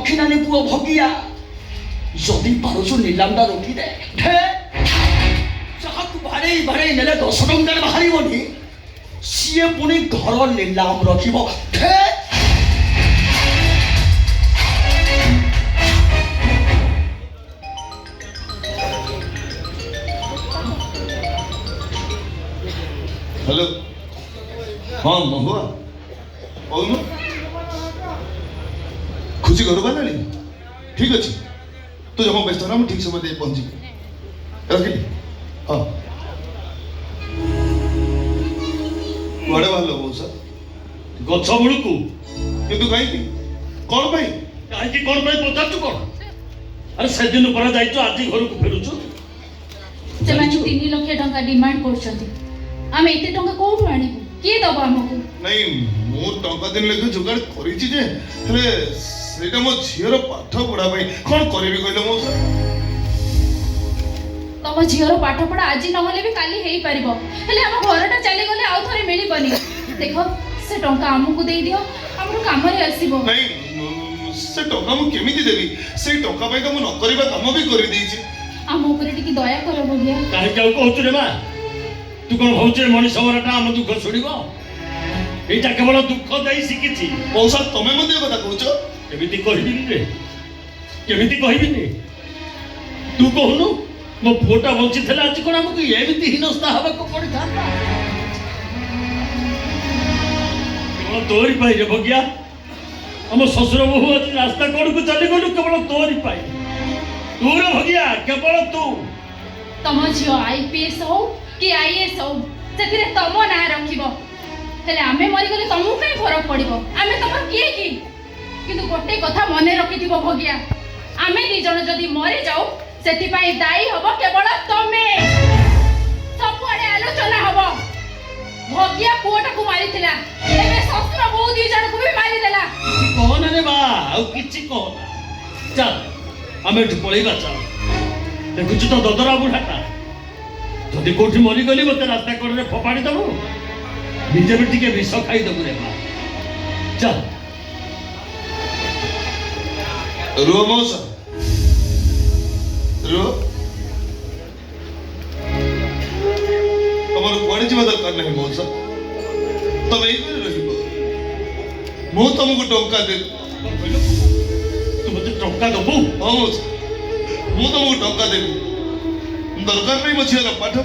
ଦକ୍ଷିଣାନୀ ପୁଅ ଭଗିଆ ଯଦି ପାରୁଛୁ ନିଲାମଟା ରୋକିଦେ ଯାହାକୁ ବାଡ଼େଇ ବାଡ଼େଇ ନେଲେ 10 ଟଙ୍କାରେ ବାହାରିବନି ସିଏ ପୁଣି ଘର ନିଲାମ ରଖିବ हेलो हाँ महुआ कौन खुशी घर बानी ठीक अच्छे तो जमा व्यस्त ना ठीक समय दे पहुंची रखिली हाँ कुआड़े बाहर मौसा गछ मुड़ को किंतु कहीं कौन पाई कहीं कौन पाई पचारू कौन अरे से दिन पर जाइছো आज घर को फेरुछु से माने 3 लाख टंका डिमांड करछंती आमे एते टंका कोठु आनिबु के दबा हमकु नहीं मो टंका दिन लेके जुगाड़ करिछि जे हेले सेटा मो झियर पाठ पढा पई कोन करबी कहले मौसा तम झियर पाठ पढा आज न होले भी काली हेई परिबो हेले हम घरटा चली गले आउ थरे मिली बनी देखो से टंका हमकु देई दियो हमरो काम रे आसीबो नहीं से टंका मु केमिति देबी से टंका पई त मु न करबा काम भी करि देछि हम ऊपर टिकी दया करो भगिया काहे जाऊ कहउछु रे मा तू कौन भावचे मनीष मरटा आम दुख शुणव यहाँ केवल दुख दे शिखी मौसा तमें मत कथा कहछ केमिति कहबिनी रे केमिति कहबिनी तू कहनु मो पुओटा बंची थिला आज कोन हमकु एमिति हिनस्ता हबको पड़ी था केवल तोरी पाई रे भगिया हम ससुर बहु आज रास्ता कोड को चली गलु केवल तोरी पाई तू रे भगिया केवल तू तम झियो आईपीएस हो कि आईएएस हो सेतिरे तम ना रखिबो हेले आमे मरि गले तमु काई फरक पड़िबो आमे तमर किए की किंतु गोटे कथा मने रखिथिबो भगिया आमे दी जण जदी मरि जाऊ सेति पई दाई हबो केवल तमे सबुआडे आलोचना हबो भगिया पुओटा को मारिथिला एबे ससुर बहु दी जण को भी मारि देला कोन रे बा आ किछि कोन चल आमे पळेबा चल देखुछु तो ददरा बुढाटा जदि कोठी मरी गली मते रास्ता कोडरे फोपाड़ी दबो निजे भी टिके विष खाई दबु रे बा चल रो मौसा रो तमर कुआडे जीवा दरकार नहीं मौसा तब एई करे रहिबो मो तुमको टंका दे तू मते टंका दबु हां मौसा मो तुमको टंका देबी दरकार नहीं मछिया पाठ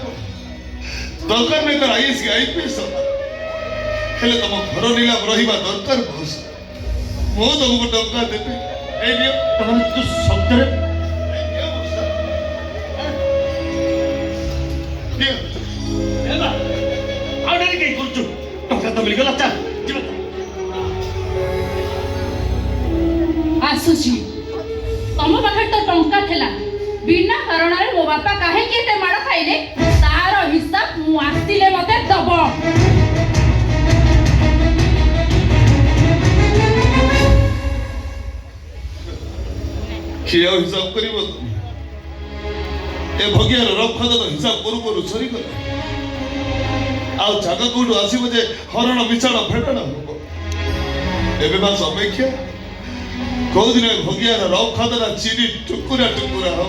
दरकार नहीं तर आईएएस की आईपीएस हेले तुम घर नीला रहिबा दरकार बस मो तुमको टंका देबी ए लियो तमन तू सत्तरे लियो ए बा आडे के करछु टंका तो मिल गला चल जीवा आसुची तम पाखे तो टंका थेला बिना कारण रे मो बापा काहे के ते मार खाइले तार हिसाब मु आस्तिले मते दबो किया हिसाब करिबो ए भगियार रखद तो हिसाब करू करू सरी गला आ जागा कोडू आसीबो जे हरण मिचाण फेटण हो एबे बास अपेक्षा को दिन भगियार रखद ना चिनी टुकुरा टुकुरा हो